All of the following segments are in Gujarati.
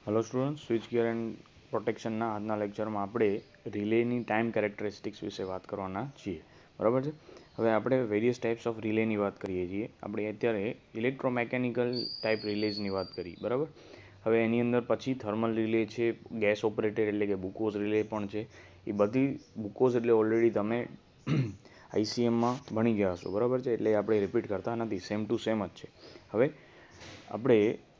Hello student, switch gear and પ્રોટેક્શનના આજના લેક્ચરમાં આપણે રિલેની ટાઈમ કેરેક્ટરિસ્ટિક્સ વિશે વાત કરવાના છીએ. બરાબર છે. હવે આપણે વેરિયસ ટાઈપ્સ ઓફ રિલેની વાત કરીએ છીએ. આપણે અત્યારે ઇલેક્ટ્રોમેકેનિકલ ટાઈપ રિલેઝની વાત કરી. બરાબર. હવે એની અંદર પછી થર્મલ રિલે છે, ગેસ ઓપરેટેડ એટલે કે બુકોઝ રિલે પણ છે. એ બધી બુકોઝ એટલે ઓલરેડી તમે આઈસીએમમાં ભણી ગયા હશો. બરાબર છે. એટલે આપણે રિપીટ કરતા નથી, સેમ ટુ સેમ જ છે. હવે આપણે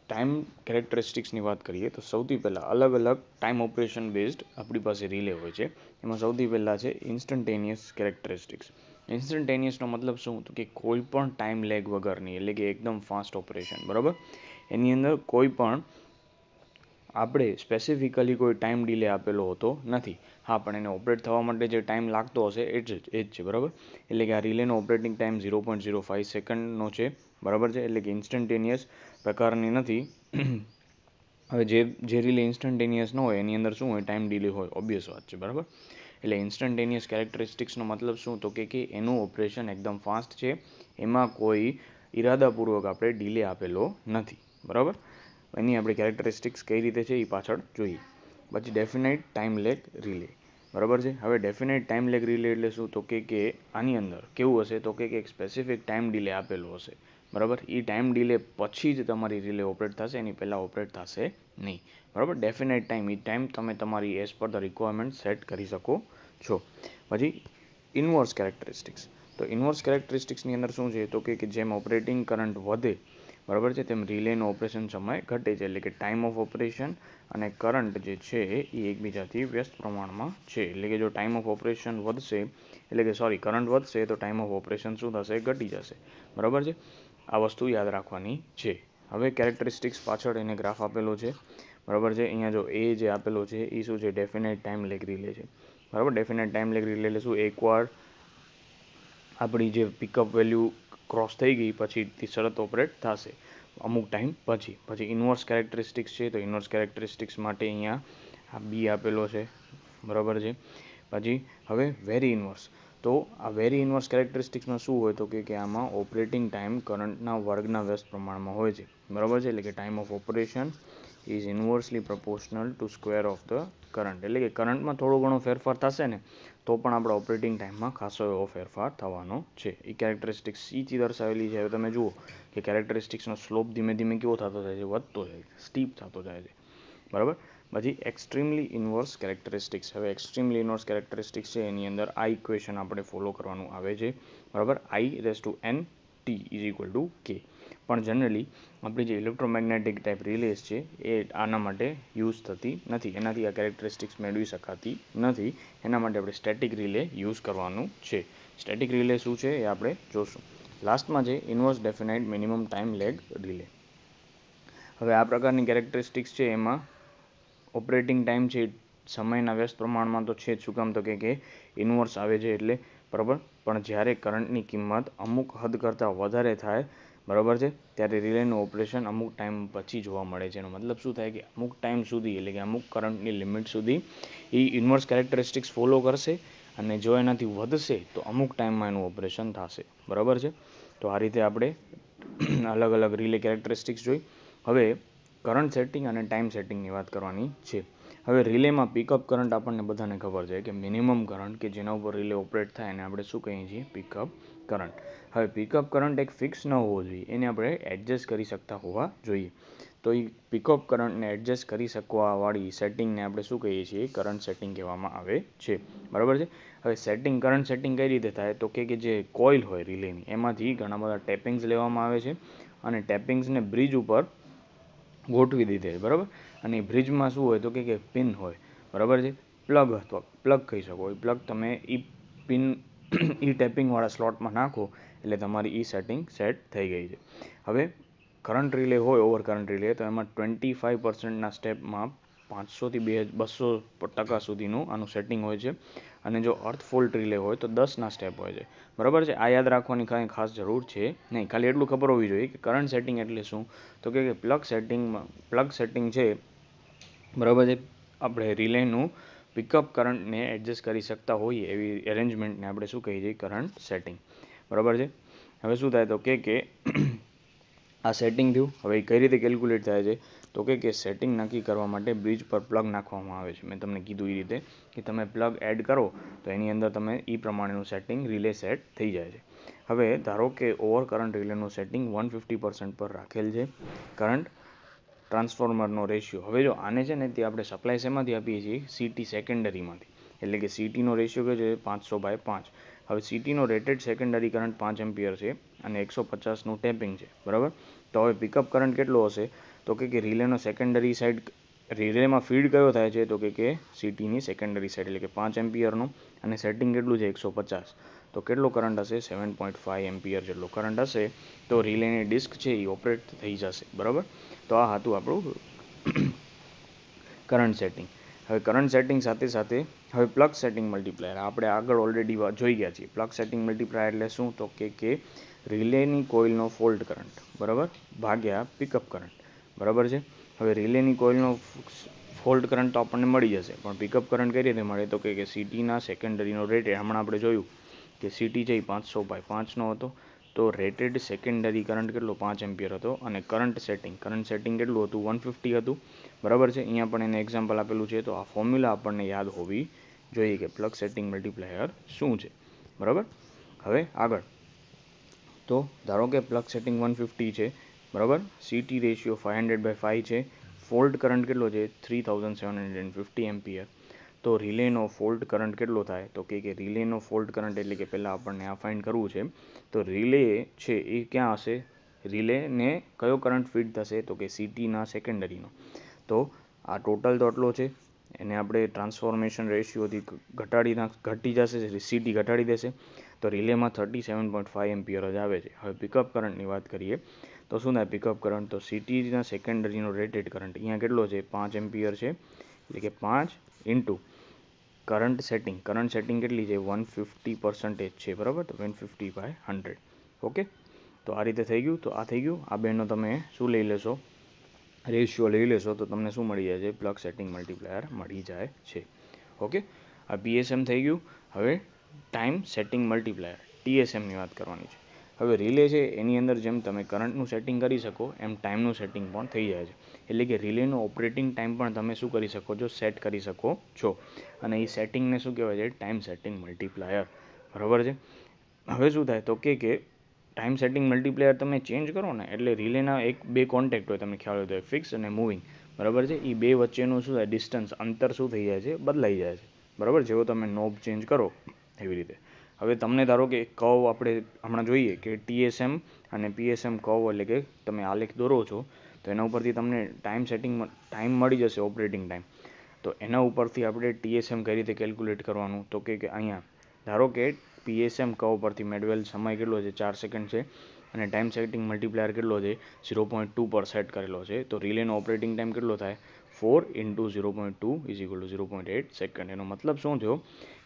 ટાઈમ કેરેક્ટરિસ્ટિક્સની વાત કરીએ તો સૌથી પહેલાં અલગ અલગ ટાઈમ ઓપરેશન બેઝડ આપણી પાસે રિલે હોય છે. એમાં સૌથી પહેલાં છે ઇન્સ્ટન્ટેનિયસ કેરેક્ટરિસ્ટિક્સ. ઇન્સ્ટન્ટેનિયસનો મતલબ શું? તો કે કોઈ પણ ટાઈમ લેગ વગરની, એટલે કે એકદમ ફાસ્ટ ઓપરેશન. બરાબર. એની અંદર કોઈ પણ આપણે સ્પેસિફિકલી કોઈ ટાઈમ ડિલે આપેલો હોતો નથી. હા, પણ એને ઓપરેટ થવા માટે જે ટાઈમ લાગતો હશે એ જ છે. બરાબર. એટલે કે આ રિલેનો ઓપરેટિંગ ટાઈમ 0.05 સેકન્ડનો છે. બરાબર છે. એટલે કે ઇન્સ્ટન્ટેનિયસ પ્રકારની નથી. હવે જે રિલે ઇન્સ્ટન્ટેનિયસ ન હોય એની અંદર શું હોય? ટાઈમ ડિલે હોય. ઓબ્વિયસ વાત છે. બરાબર. એટલે ઇન્સ્ટન્ટેનિયસ કેરેક્ટરિસ્ટિક્સનો મતલબ શું? તો કે એનું ઓપરેશન એકદમ ફાસ્ટ છે. એમાં કોઈ ઈરાદાપૂર્વક આપણે ડિલે આપેલો નથી. બરાબર. એની આપણે કેરેક્ટરિસ્ટિક્સ કઈ રીતે છે એ પાછળ જોઈએ. પછી ડેફિનાઇટ ટાઈમ લેગ રિલે. બરાબર છે. હવે ડેફિનાઇટ ટાઈમ લેગ રિલે એટલે શું? તો કે આની અંદર કેવું હશે? તો કે એક સ્પેસિફિક ટાઈમ ડિલે આપેલો હશે. બરાબર. એ ટાઈમ ડિલે પછી જ તમારી રિલે ઓપરેટ થશે, એની પહેલાં ઓપરેટ થશે નહીં. બરાબર. ડેફિનાઇટ ટાઈમ, એ ટાઈમ તમે તમારી as per the requirement set કરી શકો છો. પછી ઇન્વર્સ કેરેક્ટરિસ્ટિક્સ. તો ઇન્વર્સ કેરેક્ટરિસ્ટિક્સની અંદર શું છે? તો કે જેમ ઓપરેટિંગ કરંટ વધે, બરાબર છે, તેમ રિલેનો ઓપરેશન સમય ઘટે છે. એટલે કે ટાઈમ ઓફ ઓપરેશન અને કરંટ જે છે એ એકબીજાથી વ્યસ્ત પ્રમાણમાં છે. એટલે કે જો ટાઈમ ઓફ ઓપરેશન વધશે, એટલે કે કરંટ વધશે તો ટાઈમ ઓફ ઓપરેશન શું થશે? ઘટી જશે. બરાબર છે. આ વસ્તુ યાદ રાખવાની છે. હવે કેરેક્ટરિસ્ટિક્સ પાછળ એને ગ્રાફ આપેલો છે. બરાબર છે. અહીંયા જો એ જે આપેલો છે એ શું છે? ડેફિનાઇટ ટાઈમ લેગ રિલે છે. બરાબર. ડેફિનાઇટ ટાઈમ લેગ રિલે એટલે શું? એકવાર આપણી જે પિકઅપ વેલ્યુ ક્રોસ થઈ ગઈ પછી તે શરત ઓપરેટ થશે અમુક ટાઈમ પછી ઇન્વર્સ કેરેક્ટરિસ્ટિક્સ છે. તો ઇન્વર્સ કેરેક્ટરિસ્ટિક્સ માટે અહીંયા આ બી આપેલો છે. બરાબર છે. પછી હવે વેરી ઇન્વર્સ. તો આ વેરી ઇન્વર્સ કેરેક્ટરિસ્ટિક્સમાં શું હોય? તો કે આમાં ઓપરેટિંગ ટાઈમ કરંટના વર્ગના વ્યસ્ત પ્રમાણમાં હોય છે. બરાબર છે. એટલે કે time of operation is inversely proportional to square of the current. એટલે કે કરંટમાં થોડો ઘણો ફેરફાર થશે ને તો પણ આપણા ઓપરેટિંગ ટાઈમમાં ખાસો એવો ફેરફાર થવાનો છે. એ કેરેક્ટરિસ્ટિક્સ સીથી દર્શાવેલી છે. હવે તમે જુઓ કે કેરેક્ટરિસ્ટિક્સનો સ્લોપ ધીમે ધીમે કેવો થતો જાય છે? વધતો જાય છે, સ્ટીપ થતો જાય છે. બરાબર. પછી એક્સ્ટ્રીમલી ઇન્વર્સ કેરેક્ટરિસ્ટિક્સ. હવે એક્સ્ટ્રીમલી ઇન્વર્સ કેરેક્ટરિસ્ટિક્સ છે એની અંદર આ ઇક્વેશન આપણે ફોલો કરવાનું આવે છે. બરાબર. I⁻n(t) = k. પણ જનરલી આપણી જે ઇલેક્ટ્રોમેગ્નેટિક ટાઈપ રિલેઝ છે એ આના માટે યુઝ થતી નથી. એનાથી આ કેરેક્ટરિસ્ટિક્સ મેળવી શકાતી નથી. એના માટે આપણે સ્ટેટિક રિલે યુઝ કરવાનું છે. સ્ટેટિક રિલે શું છે એ આપણે જોશું. લાસ્ટમાં છે inverse definite minimum time lag relay. હવે આ પ્રકારની કેરેક્ટરિસ્ટિક્સ છે એમાં ઓપરેટિંગ ટાઈમ છે સમયના વ્યસ્ત પ્રમાણમાં તો છે જ. શું કામ? તો કે ઇન્વર્સ આવે છે એટલે. બરાબર. પણ જ્યારે કરંટની કિંમત અમુક હદ કરતાં વધારે થાય, બરાબર છે, ત્યારે રિલેનું ઓપરેશન અમુક ટાઈમ પછી જોવા મળે છે. એનો મતલબ શું થાય? કે અમુક ટાઈમ સુધી, એટલે કે અમુક કરંટની લિમિટ સુધી એ ઇન્વર્સ કેરેક્ટરિસ્ટિક્સ ફોલો કરશે, અને જો એનાથી વધશે તો અમુક ટાઈમમાં એનું ઓપરેશન થશે. બરાબર છે. તો આ રીતે આપણે અલગ અલગ રિલે કેરેક્ટરિસ્ટિક્સ જોઈ. હવે કરંટ સેટિંગ અને ટાઈમ સેટિંગની વાત કરવાની છે. હવે રિલેમાં પિકઅપ કરંટ આપણને બધાને ખબર છે કે મિનિમમ કરંટ કે જેના ઉપર રિલે ઓપરેટ થાય એને આપણે શું કહીએ છીએ? Pickup current. હવે પિકઅપ કરંટ એક ફિક્સ ન હોવો જોઈએ, એને આપણે એડજસ્ટ કરી શકતા હોવા જોઈએ. તો એ પિકઅપ કરંટને એડજસ્ટ કરી શકવાવાળી સેટિંગને આપણે શું કહીએ છીએ? કરંટ સેટિંગ કહેવામાં આવે છે. બરાબર છે. હવે કરંટ સેટિંગ કઈ રીતે થાય? તો કે જે કોઇલ હોય રિલેની એમાંથી ઘણા બધા ટેપિંગ્સ લેવામાં આવે છે અને ટેપિંગ્સને બ્રિજ ઉપર ગોઠવી દીધે. બરાબર. અને બ્રિજમાં શું હોય? તો કે પિન હોય. બરાબર છે. પ્લગ અથવા પ્લગ કહી શકો. એ પ્લગ તમે એ પિન એ ટેપિંગવાળા સ્લોટમાં નાખો એટલે તમારી એ સેટિંગ સેટ થઈ ગઈ છે. હવે કરંટ રિલે હોય, ઓવર કરંટ રિલે, તો એમાં 25% સ્ટેપમાં 500થી 200% સુધીનું આનું સેટિંગ હોય છે. અને જો અર્થ ફોલ્ટ રિલે હોય તો 10 સ્ટેપ હોય છે. બરાબર છે. આ યાદ રાખવાની કાંઈ ખાસ જરૂર છે નહીં. ખાલી એટલું ખબર હોવી જોઈએ કે કરંટ સેટિંગ એટલે શું? તો કે પ્લગ સેટિંગ છે. બરાબર છે. આપણે રિલેનું પિકઅપ કરંટને એડજસ્ટ કરી શકતા હોઈએ એવી એરેન્જમેન્ટને આપણે શું કહીએ છીએ? Current setting. બરાબર છે. હવે શું થાય? તો કે આ સેટિંગ થયું. હવે કઈ રીતે કેલ્ક્યુલેટ થાય છે તો કે સેટિંગ નક્કી કરવા માટે બ્રિજ પર પ્લગ નાખવામાં આવે છે. મેં તમને કીધું એ રીતે કે તમે પ્લગ એડ કરો તો એની અંદર તમે એ પ્રમાણેનું સેટિંગ રિલે સેટ થઈ જાય છે. હવે ધારો કે ઓવર કરંટ રિલેનું સેટિંગ 150% પર રાખેલ છે. કરંટ ટ્રાન્સફોર્મરનો રેશિયો, હવે જો આને છે ને તે આપણે સપ્લાય શેમાંથી આપીએ છીએ, સીટી સેકન્ડરીમાંથી, એટલે કે સીટીનો રેશિયો કયો છે 500/5. હવે સીટીનો રેટેડ સેકન્ડરી કરંટ 5 એમ્પિયર છે અને 150નું ટેપિંગ છે, બરાબર. તો હવે પિકઅપ કરંટ કેટલો હશે તો કે રિલેનો સેકન્ડરી સાઈડ, રિલેમાં ફીડ કયો થાય છે તો કે સીટીની સેકન્ડરી સાઈડ, એટલે કે 5 એમ્પિયરનો, અને સેટિંગ કેટલું છે 150. તો કેટલો કરંટ હશે 7.5 એમ્પિયર જેટલો કરંટ હશે. તો રિલેની ડિસ્ક છે એ ઓપરેટ થઈ જશે, બરાબર. તો આ હતું આપણું કરંટ સેટિંગ. હવે કરંટ સેટિંગ સાથે સાથે હવે પ્લગ સેટિંગ મલ્ટીપ્લાયર આપણે આગળ ઓલરેડી જોઈ ગયા છીએ. પ્લગ સેટિંગ મલ્ટીપ્લાયર એટલે શું તો કે રિલેની કોઇલનો ફોલ્ટ કરંટ, બરાબર, ભાગ્યા પિકઅપ કરંટ, બરાબર છે. હવે રિલેની કોઇલનો ફોલ્ટ કરંટ તો આપણને મળી જશે, પણ પિકઅપ કરંટ કઈ રીતે મળે તો કે સીટીના સેકન્ડરીનો રેટ, હમણાં આપણે જોયું કે સીટી છે એ 500/5નો હતો. તો રેટેડ સેકન્ડરી કરંટ કેટલો 5 એમ્પિયર હતો, અને કરંટ સેટિંગ કેટલું હતું 150 હતું, બરાબર છે. અહીંયા પણ એને એક્ઝામ્પલ આપેલું છે. તો આ ફોર્મ્યુલા આપણને યાદ હોવી જોઈએ કે પ્લગ સેટિંગ મલ્ટીપ્લાયર શું છે, બરાબર. હવે આગળ, તો ધારો કે પ્લગ સેટિંગ 150 છે, બરાબર, સીટી રેશિયો 500/5 છે, ફોલ્ટ કરંટ કેટલો છે 3750 એમ્પિયર. તો રિલેનો ફોલ્ટ કરંટ કેટલો થાય તો કે રિલેનો ફોલ્ટ કરંટ એટલે કે પહેલાં આપણને આ ફાઇન્ડ કરવું છે. તો રિલે છે એ ક્યાં હશે, રિલેને કયો કરંટ ફીડ થશે તો કે સીટીના સેકન્ડરીનો. તો આ ટોટલ તો આટલો છે, એને આપણે ટ્રાન્સફોર્મેશન રેશિયોથી ઘટી જશે, સીટી ઘટાડી દેશે. તો રિલેમાં 37.5 એમ્પિયર જ આવે છે. હવે પિકઅપ કરંટની વાત કરીએ તો શું થાય પિકઅપ કરંટ, તો સીટીના સેકન્ડરીનો રેટેડ કરંટ અહીંયા કેટલો છે 5 એમ્પિયર છે, એટલે કે 5 ઇન્ટુ કરંટ સેટિંગ કેટલી છે 150% છે, બરાબર. તો 150/100. ઓકે, તો આ રીતે થઈ ગયું. તો આ થઈ ગયું. આ બેનો તમે શું લઈ લેશો, રેશિયો લઈ લેશો તો તમને શું મળી જાય છે, પ્લગ સેટિંગ મલ્ટીપ્લાયર મળી જાય છે. ઓકે, આ પીએસએમ થઈ ગયું. હવે ટાઈમ સેટિંગ મલ્ટીપ્લાયર ટીએસએમની વાત કરવાની છે. હવે રિલે છે એની અંદર જેમ તમે કરંટનું સેટિંગ કરી શકો એમ ટાઈમનું સેટિંગ પણ થઈ જાય છે. એટલે કે રિલેનો ઓપરેટિંગ ટાઈમ પણ તમે શું કરી શકો છો, સેટ કરી શકો છો. અને એ સેટિંગને શું કહેવાય છે, ટાઈમ સેટિંગ મલ્ટીપ્લાયર, બરાબર છે. હવે શું થાય તો કે ટાઈમ સેટિંગ મલ્ટીપ્લાયર તમે ચેન્જ કરો ને એટલે રિલેના બે કોન્ટેક્ટ હોય, તમને ખ્યાલ હોય તો ફિક્સ અને મૂવિંગ, બરાબર છે. એ બે વચ્ચેનું શું થાય ડિસ્ટન્સ, અંતર શું થઈ જાય છે, બદલાઈ જાય છે, બરાબર. જેવો તમે નોબ ચેન્જ કરો એવી રીતે. હવે તમને ધારો કે કર્વ આપણે હમણાં જોઈએ કે ટીએસએમ અને પીએસએમ કર્વ, એટલે કે તમે આલેખ દોરો છો તો એના ઉપરથી તમને ટાઈમ મળી જશે, ઓપરેટિંગ ટાઈમ. તો એના ઉપરથી આપણે ટીએસએમ કઈ રીતે કેલ્ક્યુલેટ કરવાનું તો કે અહીંયા ધારો કે પીએસએમ કર્વ પરથી મેળવેલ સમય કેટલો છે 4 સેકન્ડ છે, અને ટાઈમ સેટિંગ મલ્ટીપ્લાયર કેટલો છે 0.2 પર સેટ કરેલો છે. તો રિલેનો ઓપરેટિંગ ટાઈમ કેટલો થાય 4 × 0.2 = 0.8 સેકન્ડ. એનો મતલબ શું થયો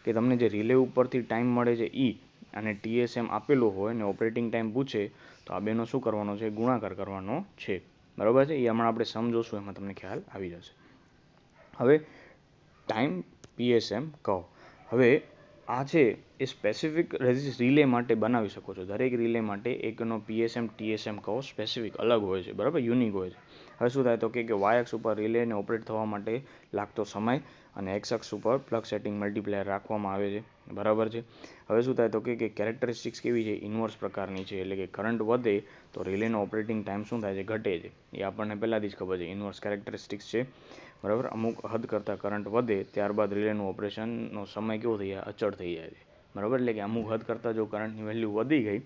કે તમને જે રિલે ઉપરથી ટાઈમ મળે છે એ અને ટીએસએમ આપેલો હોય ને ઓપરેટિંગ ટાઈમ પૂછે તો આ બેનો શું કરવાનો છે, ગુણાકાર કરવાનો છે, બરાબર છે. એ હમણાં આપણે સમજોશું, એમાં તમને ખ્યાલ આવી જશે. હવે ટાઈમ પીએસએમ કર્વ, હવે આ છે એ સ્પેસિફિક રિલે માટે બનાવી શકો છો. દરેક રિલે માટે એકનો પીએસએમ ટીએસએમ કર્વ સ્પેસિફિક અલગ હોય છે, બરાબર, યુનિક હોય છે. હવે શું થાય તો કે વાય અક્ષ ઉપર રિલેને ઓપરેટ થવા માટે લાગતો સમય અને એક્સ અક્ષ ઉપર પ્લગ સેટિંગ મલ્ટીપ્લાયર રાખવામાં આવે છે, બરાબર છે. હવે શું થાય તો કે કેરેક્ટરિસ્ટિક્સ કેવી છે, ઇન્વર્સ પ્રકારની છે. એટલે કે કરંટ વધે તો રિલેનો ઓપરેટિંગ ટાઈમ શું થાય છે, ઘટે છે. એ આપણને પહેલાંથી જ ખબર છે, ઇન્વર્સ કેરેક્ટરિસ્ટિક્સ છે, બરાબર. અમુક હદ કરતાં કરંટ વધે ત્યારબાદ રિલેનું ઓપરેશનનો સમય કેવો થઈ જાય, અચળ થઈ જાય છે, બરાબર. એટલે કે અમુક હદ કરતાં જો કરંટની વેલ્યુ વધી ગઈ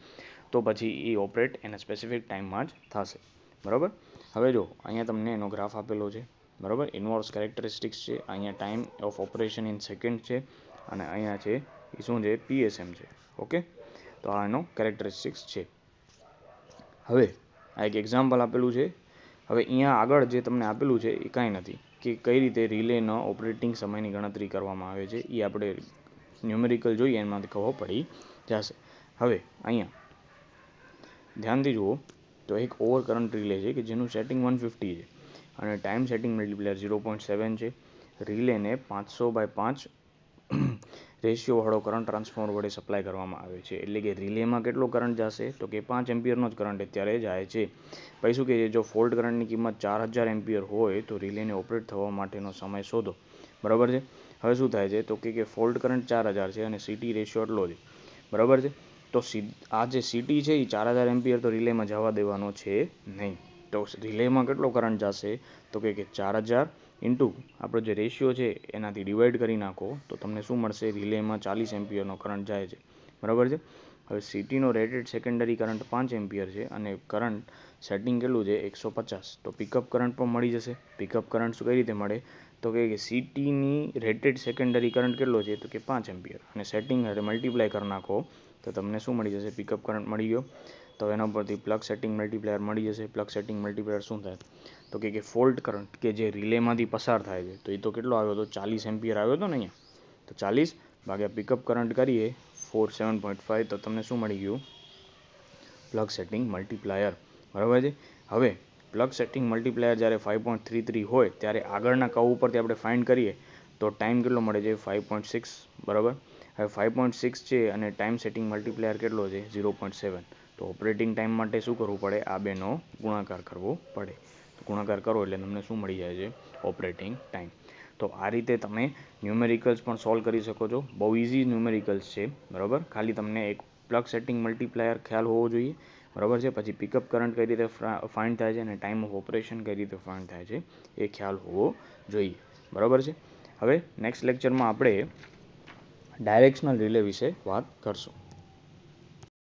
તો પછી એ ઓપરેટ એના સ્પેસિફિક ટાઈમમાં જ થશે, બરાબર. હવે જો અહીંયા તમને એનો ગ્રાફ આપેલો છે, બરાબર. ઇન્વર્સ કેરેક્ટરિસ્ટિક્સ છે, અહીંયા time of operation in second છે, અને અહીંયા છે એ શું છે, પીએસએમ છે. ઓકે, તો આ એનો કેરેક્ટરિસ્ટિક્સ છે. હવે આ એક એક્ઝામ્પલ આપેલું છે. હવે અહીંયા આગળ જે તમને આપેલું છે એ કાંઈ નથી કે કઈ રીતે રિલેનો ઓપરેટિંગ સમયની ગણતરી કરવામાં આવે છે, એ આપણે ન્યુમેરિકલ જોઈએ એમાંથી ખબર પડી જશે. હવે અહીંયા ધ્યાનથી જુઓ તો એક ઓવર કરંટ રિલે છે કે જેનું સેટિંગ 150 છે અને ટાઈમ સેટિંગ મલ્ટીપ્લાયર 0.7 છે. રિલેને 500/5 રેશિયોવાળો કરંટ ટ્રાન્સફોર્મર વડે સપ્લાય કરવામાં આવે છે. એટલે કે રિલેમાં કેટલો કરંટ જશે? તો કે 5 એમ્પિયરનો જ કરંટ અત્યારે જાય છે. પછી શું કહે છે? જો ફોલ્ટ કરંટની કિંમત 4000 એમ્પિયર હોય તો રિલેને ઓપરેટ થવા માટેનો સમય શોધો. બરાબર છે. હવે શું થાય છે? તો કે ફોલ્ટ કરંટ 4000 છે અને સીટી રેશિયો એટલો છે. બરાબર છે. તો આ જે સીટી છે એ 4000 એમ્પિયર તો રિલેમાં જવા દેવાનો છે નહીં. તો રિલેમાં કેટલો કરંટ જશે? તો કે 4000 ઇન્ટુ આપણો જે રેશિયો છે એનાથી ડિવાઈડ કરી નાખો તો તમને શું મળશે? રિલેમાં 40 એમ્પિયરનો કરંટ જાય છે. બરાબર છે. હવે સીટીનો રેટેડ સેકન્ડરી કરંટ 5 એમ્પિયર છે અને કરંટ સેટિંગ કેટલું છે? 150. તો પિકઅપ કરંટ પણ મળી જશે. પિકઅપ કરંટ શું કઈ રીતે મળે? તો કે સીટીની રેટેડ સેકન્ડરી કરંટ કેટલો છે? તો કે 5 એમ્પિયર અને સેટિંગ સાથે મલ્ટીપ્લાય કરી નાખો તો તમને શું મળી જશે? પિકઅપ કરંટ મળી ગયો. તો એના પરથી પ્લગ સેટિંગ મલ્ટીપ્લાયર મળી જશે. પ્લગ સેટિંગ મલ્ટીપ્લાયર શું થાય? તો કે ફોલ્ટ કરંટ કે જે રિલેમાંથી પસાર થાય છે તો એ તો કેટલો આવ્યો હતો? 40 એમ્પિયર આવ્યો હતો ને અહીંયા. તો 40 ભાગ્યા પિકઅપ કરંટ કરીએ 47.5 તો તમને શું મળી ગયું? Plug setting multiplier. બરાબર છે. હવે પ્લગ સેટિંગ મલ્ટીપ્લાયર જ્યારે 5.33 હોય ત્યારે આગળના કર્વ ઉપરથી આપણે ફાઇન્ડ કરીએ તો ટાઈમ કેટલો મળે છે? 5.6. બરાબર. હવે 5.6 છે અને ટાઈમ સેટિંગ મલ્ટીપ્લાયર કેટલો છે? 0.7. તો ઓપરેટિંગ ટાઈમ માટે શું કરવું પડે? આ બેનો ગુણાકાર કરવો પડે. ગુણાકાર કરો એટલે તમને શું મળી જાય છે? Operating time. તો આ રીતે તમે ન્યુમેરિકલ્સ પણ સોલ્વ કરી શકો છો. બહુ ઇઝી ન્યુમેરિકલ્સ છે. બરાબર. ખાલી તમને એક પ્લગ સેટિંગ મલ્ટીપ્લાયર ખ્યાલ હોવો જોઈએ. બરાબર છે. પછી પિકઅપ કરંટ કઈ રીતે ફાઇન્ડ થાય છે અને ટાઈમ ઓફ ઓપરેશન કઈ રીતે ફાઇન્ડ થાય છે એ ખ્યાલ હોવો જોઈએ. બરાબર છે. હવે નેક્સ્ટ લેક્ચરમાં આપણે ડાયરેક્શનલ રિલે વિશે વાત કરશું.